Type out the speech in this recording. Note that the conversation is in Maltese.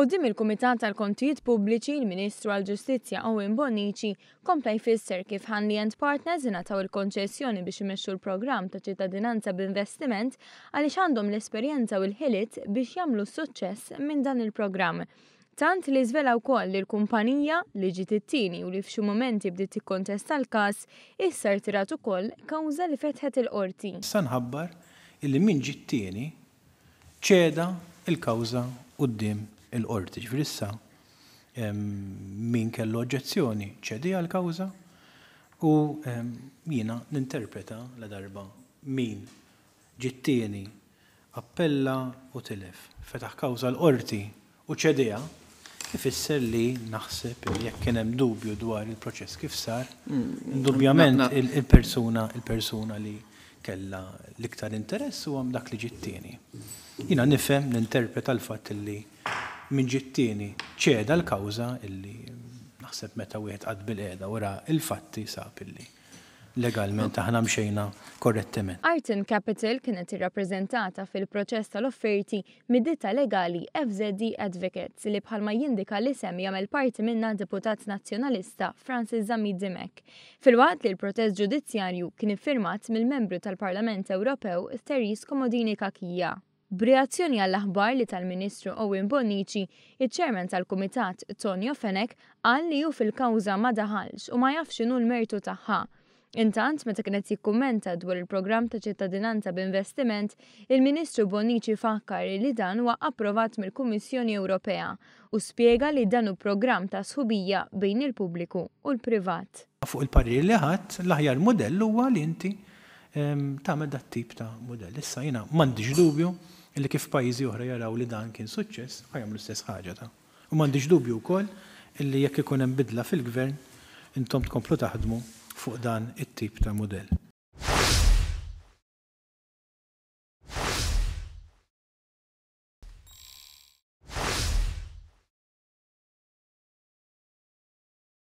Quddiem il-Kumitat tal-Kontijiet Pubbliċi, il-Ministru għall-Ġustizzja Owen Bonnici kompla jfisser kif Hanley and Partners ingħataw il-konċessjoni biex imexxu l-programm ta' ċittadinanza b'investiment għaliex għandhom l-esperjenza u l-ħiliet biex jagħmlu suċċess minn dan il-programm. Tant li żvela wkoll li l-kumpanija li ġiet it-tieni u li f'xi mumenti bdiet tikkontesta l-każ issa rtirat ukoll kawża li fetħet il-qorti. Issa nħabbar illi min ġie t-tieni ċeda il-kawża quddiem il-qorti. Ġifieri issa min kellu oġġezzjoni ċedija l-kawża u jiena ninterpreta la darba min ġie t-tieni appella u tilef fetaħ kawża l-qorti u ċedija ifisser li naħseb li jekk kien hemm dubju dwar il-proċess kif sar, indubjament il-persuna li kellha l-iktar interess huwa dak li ġie t-tieni. Jiena nifhem ninterpreta l-fatt li min ġie t-tieni ċeda l-kawża illi naħseb meta wieħed qatt bil-qiegħda wara il-fatti sab illi legalment aħna mxejna korrettament. Arton Capital kienet irrappreżentata fil-proċess tal-offerti mid-ditta legali FZD Advocates li bħalma jindika l-isem jagħmel parti minnha deputat nazzjonalista Francis Zamid Dimek. Filwaqt li l-protest ġudizzjarju kien iffirmat mill-membru tal-Parlament Ewropew Therese Comodini Kakija. B'reazzjoni għall-aħbar li tal-Ministru Owen Bonnici, iċ-Chairman tal-Kumitat Tonio Fenech qal li hu fil-kawża ma daħalx u ma jafx x'inhu l-mertu tagħha. Intant, meta kienet jikkummenta dwar il-programm ta' ċittadinanza b'investiment, il-Ministru Bonnici fakkar li dan huwa approvat mill-Kummissjoni Ewropea u spjega li dan hu programm ta' sħubija bejn il-pubbliku u l-privat. Fuq il-parir li ħadd l-aħjar mudell huwa li inti tagħmel dat tip ta' mudell. Issa jiena m'għandix dubju illi kif pajjiżi oħra jaraw li dan kien suċċess ħajjagħmlu l-istess ħaġa ta'. U m'għandix dubju wkoll illi jekk ikun hemm bidla fil-gvern intom tkomplu taħdmu fuq dan it-tip ta' mudell.